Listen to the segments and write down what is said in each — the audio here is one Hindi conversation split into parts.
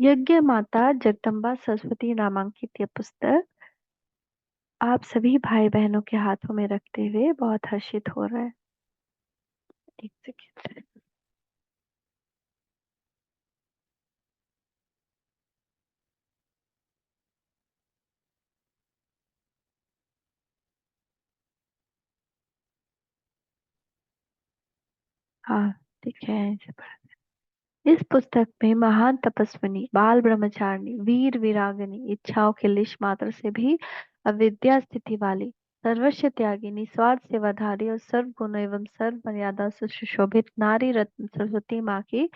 यज्ञ माता जगदम्बा सरस्वती नामांकित यह पुस्तक आप सभी भाई बहनों के हाथों में रखते हुए बहुत हर्षित हो रहा है। एक सेकेंड। हाँ, ठीक है। इस पुस्तक में महान तपस्विनी, बाल ब्रह्मचारिणी, वीर वीरांगनी, इच्छाओं के लिश मात्र से भी अविद्या स्थिति वाली, सर्वस्व त्यागी, निस्वार्थ सेवाधारी और सर्व गुण एवं सर्व मर्यादा से सुशोभित नारी रत्न सरस्वती माँ की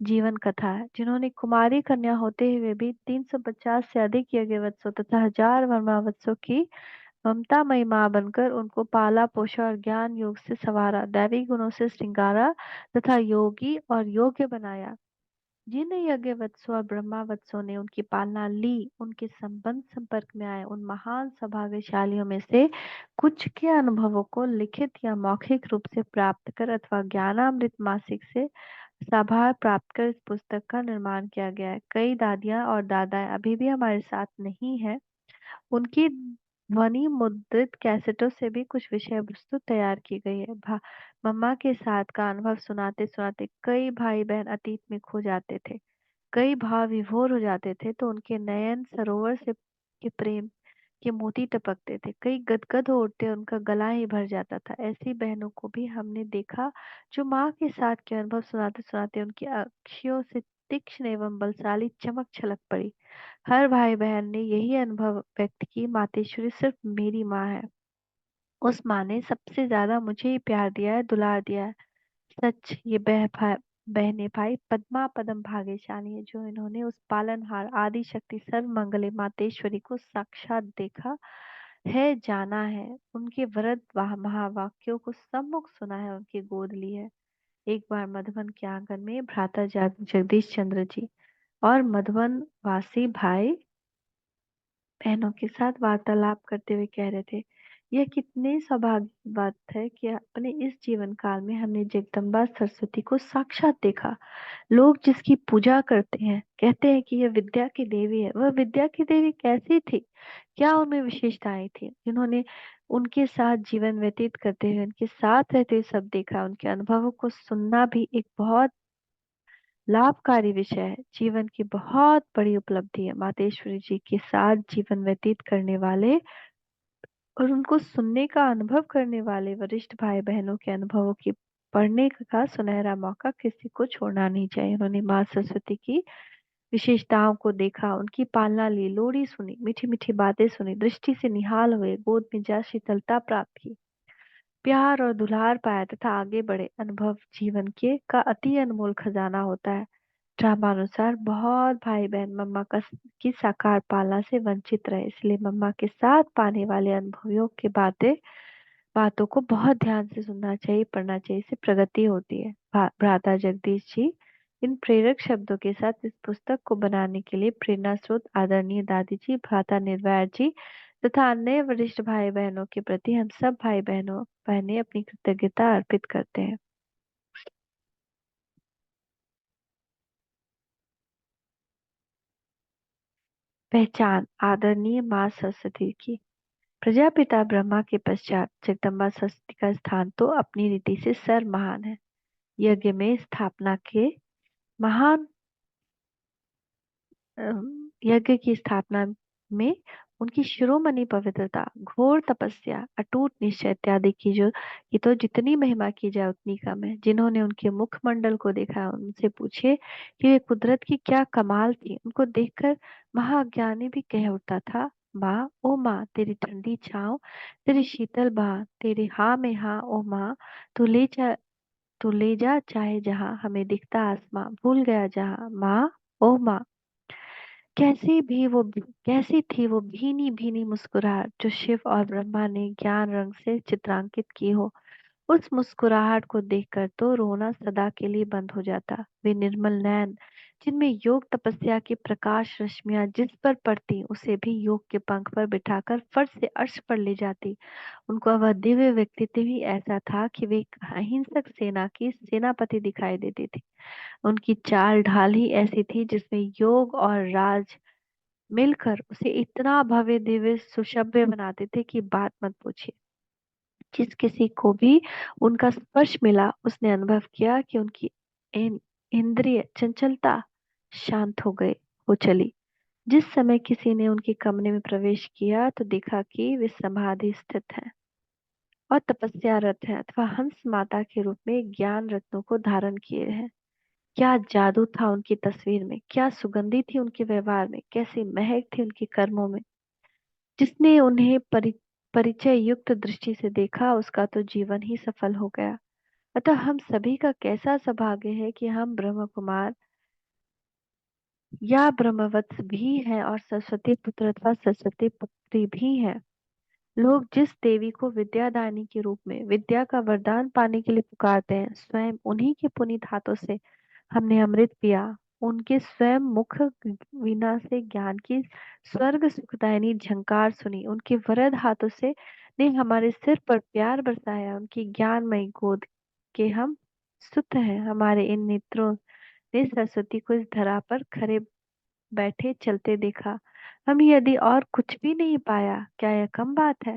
जीवन कथा है, जिन्होंने कुमारी कन्या होते हुए भी 350 से अधिक यज्ञवत्सों तथा हजार वर्मावत्सों की ममतामयी माँ बनकर उनको पाला पोषा और ज्ञान योग से संवारा, दैवी गुणों से श्रृंगारा तथा योगी और योग्य बनाया। जिन यज्ञवत्सों और ब्रह्मावत्सों ने उनकी पालना ली, उनके संबंध संपर्क में आए उन महान सौभाग्यशालियों में से कुछ के अनुभवों को लिखित या मौखिक रूप से प्राप्त कर अथवा ज्ञानामृत मासिक से साभार प्राप्त कर इस पुस्तक का निर्माण किया गया है। कई दादियां और दादा अभी भी हमारे साथ नहीं है, उनकी ध्वनि मुद्रित कैसेटों से भी कुछ विषय वस्तु तैयार की गई है। मम्मा के साथ का अनुभव सुनाते सुनाते कई भाई बहन अतीत में खो जाते थे, कई भाव विभोर हो जाते थे तो उनके नयन सरोवर से के प्रेम के मोती टपकते थे, कई गदगद हो उठते उनका गला ही भर जाता था। ऐसी बहनों को भी हमने देखा जो माँ के साथ के अनुभव सुनाते सुनाते उनकी अखियों से तीक्ष्ण एवं बलशाली चमक छलक पड़ी। हर भाई बहन ने यही अनुभव व्यक्त की, मातेश्वरी सिर्फ मेरी माँ है, उस माँ ने सबसे ज्यादा मुझे ही प्यार दिया है, दुलार दिया है। सच ये बहने भाई पद्मा पदम भाग्यशाली है जो इन्होंने उस पालनहार आदि शक्ति सर्व मंगले मातेश्वरी को साक्षात देखा है, जाना है, उनके वरद महावाक्यों को सम्मुख सुना है, उनकी गोद ली है। एक बार मधुबन के आंगन में भ्राता जगदीश चंद्र जी और मधुबन वासी भाई बहनों के साथ वार्तालाप करते हुए कह रहे थे, यह कितनी सौभाग्य की बात है कि अपने इस जीवन काल में हमने जगदम्बा सरस्वती को साक्षात देखा। लोग जिसकी पूजा करते हैं कहते हैं कि यह विद्या की देवी है। वह विद्या की देवी कैसी थी, क्या उनमें विशेषताएं थी, जिन्होंने उनके साथ जीवन व्यतीत करते हुए उनके साथ रहते हुए सब देखा। उनके अनुभवों को सुनना भी एक बहुत लाभकारी विषय है, जीवन की बहुत बड़ी उपलब्धि है। मातेश्वरी जी के साथ जीवन व्यतीत करने वाले और उनको सुनने का अनुभव करने वाले वरिष्ठ भाई बहनों के अनुभवों की पढ़ने का सुनहरा मौका किसी को छोड़ना नहीं चाहिए। उन्होंने माँ सरस्वती की विशेषताओं को देखा, उनकी पालना ली, लोरी सुनी, मीठी मीठी बातें सुनी, दृष्टि से निहाल हुए, गोद में जा शीतलता प्राप्त की, प्यार और दुलार पाया तथा आगे बढ़े। अनुभव जीवन के का अति अनमोल खजाना होता है। ड्रामानुसार बहुत भाई बहन मम्मा की साकार पालना से वंचित रहे, इसलिए मम्मा के साथ पाने वाले अनुभवियों के बातों को बहुत ध्यान से सुनना चाहिए, पढ़ना चाहिए, इससे प्रगति होती है। भ्राता जगदीश जी इन प्रेरक शब्दों के साथ इस पुस्तक को बनाने के लिए प्रेरणा स्रोत आदरणीय दादी जी, भ्राता निर्वैर जी तथा अन्य वरिष्ठ भाई बहनों के प्रति हम सब भाई बहनों बहनें अपनी कृतज्ञता अर्पित करते हैं। पहचान आदरणीय माँ सरस्वती की। प्रजापिता ब्रह्मा के पश्चात जगदम्बा सरस्वती का स्थान तो अपनी रीति से सर्व महान है। यज्ञ में स्थापना के महान यज्ञ की स्थापना में उनकी शिरोमणि पवित्रता, घोर तपस्या, अटूट निश्चय इत्यादि की जो ये तो जितनी महिमा की जाए उतनी कम है। जिन्होंने उनके मुखमंडल को देखा उनसे पूछे कि वे कुदरत की क्या कमाल थी। उनको देखकर महाज्ञानी भी कह उठता था, माँ ओ माँ तेरी ठंडी छाँव, तेरी शीतल बाह, तेरे हाँ में हाँ ओ माँ, तू ले जा, तू ले जा चाहे जहाँ, हमें दिखता आसमां, भूल गया जहाँ, माँ ओ माँ। कैसी थी वो भीनी भीनी मुस्कुराहट जो शिव और ब्रह्मा ने ज्ञान रंग से चित्रांकित की हो। उस मुस्कुराहट को देखकर तो रोना सदा के लिए बंद हो जाता। वे निर्मल नयन, जिनमें योग तपस्या की प्रकाश रश्मियां जिस पर पड़ती उसे भी योग के पंख पर बिठाकर फट से अर्श पर ले जाती। उनका वह दिव्य व्यक्तित्व ही ऐसा था कि वे एक अहिंसक सेना की सेनापति दिखाई देती थी। उनकी चाल ढाल ही ऐसी थी जिसमें योग और राज मिलकर उसे इतना भव्य दिव्य सुशव्य बनाते थे कि बात मत पूछिए। जिस किसी को भी उनका स्पर्श मिला उसने अनुभव किया कि उनकी इंद्रिय चंचलता शांत हो चली। जिस समय किसी ने उनके कमरे में प्रवेश किया तो देखा कि वे समाधि स्थित हैं और तपस्यारत हैं अथवा हंस माता के रूप में ज्ञान रत्नों को धारण किए हैं। क्या जादू था उनकी तस्वीर में, क्या सुगंधी थी उनके व्यवहार में, कैसी महक थी उनके कर्मों में। जिसने उन्हें परिचय युक्त दृष्टि से देखा उसका तो जीवन ही सफल हो गया। अतः हम सभी का कैसा सौभाग्य है कि हम ब्रह्म कुमार या ब्रह्मवत्स भी हैं और सरस्वती पुत्र अथवा सरस्वती पुत्री भी हैं। लोग जिस देवी को विद्यादानी के रूप में विद्या का वरदान पाने के लिए पुकारते हैं, स्वयं उन्हीं के पुनीत हाथों से हमने अमृत पिया। उनके स्वयं मुख वीणा से ज्ञान की स्वर्ग सुखदायिनी झंकार सुनी। उनके वरद हाथों से ने हमारे सिर पर प्यार बरसाया। उनकी ज्ञानमयी गोद के हम सुत हैं। हमारे इन नेत्रों ने सरस्वती को इस धरा पर खरे बैठे चलते देखा। हम यदि और कुछ भी नहीं पाया, क्या यह कम बात है?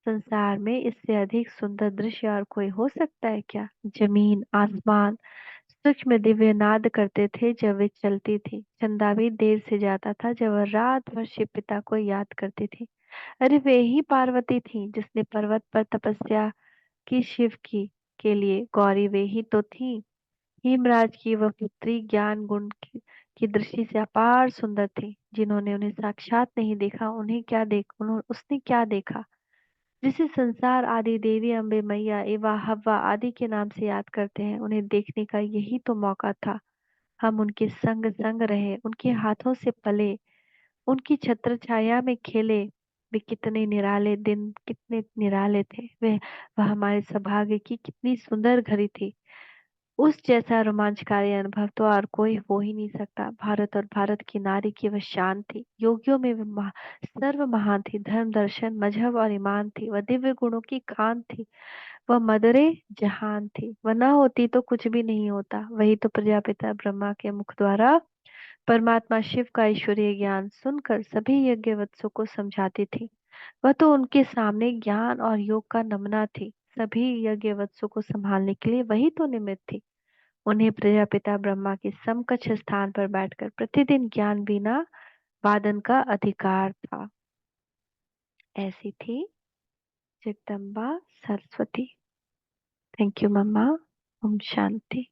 संसार में इससे अधिक सुंदर दृश्य और कोई हो सकता है क्या? जमीन आसमान सूक्ष्म दिव्य नाद करते थे जब वे चलती थी। चंदा भी देर से जाता था जब वह रात भर शिव पिता को याद करती थी। अरे वे ही पार्वती थी जिसने पर्वत पर तपस्या की शिव की के लिए। गौरी वे ही तो थी। हिमराज की वह पुत्री ज्ञान गुण की दृष्टि से अपार सुंदर थी। जिन्होंने उन्हें साक्षात नहीं देखा उन्हें क्या देख उन्होंने उसने क्या देखा? जिसे संसार आदि देवी अम्बे मैया एवं हव्वा आदि के नाम से याद करते हैं, उन्हें देखने का यही तो मौका था। हम उनके संग संग रहे, उनके हाथों से पले, उनकी छत्र छाया में खेले। वे कितने निराले दिन, कितने निराले थे वह हमारे सौभाग्य की कितनी सुंदर घड़ी थी। उस जैसा रोमांचकारी अनुभव तो और कोई हो ही नहीं सकता। भारत और भारत की नारी की वह शान थी। योगियों में वह सर्व महान थी। धर्म दर्शन मजहब और ईमान थी। वह दिव्य गुणों की खान थी। वह मदरे जहान थी। वह न होती तो कुछ भी नहीं होता। वही तो प्रजापिता ब्रह्मा के मुख द्वारा परमात्मा शिव का ईश्वरीय ज्ञान सुनकर सभी यज्ञवत्सों को समझाती थी। वह तो उनके सामने ज्ञान और योग का नमूना थी। सभी यज्ञवत्सों को संभालने के लिए वही तो निमित्त थी। उन्हें प्रजापिता ब्रह्मा के समकक्ष स्थान पर बैठकर प्रतिदिन ज्ञान बीना वादन का अधिकार था। ऐसी थी Jagdamba Saraswati. Thank you mamma. ओम शांति।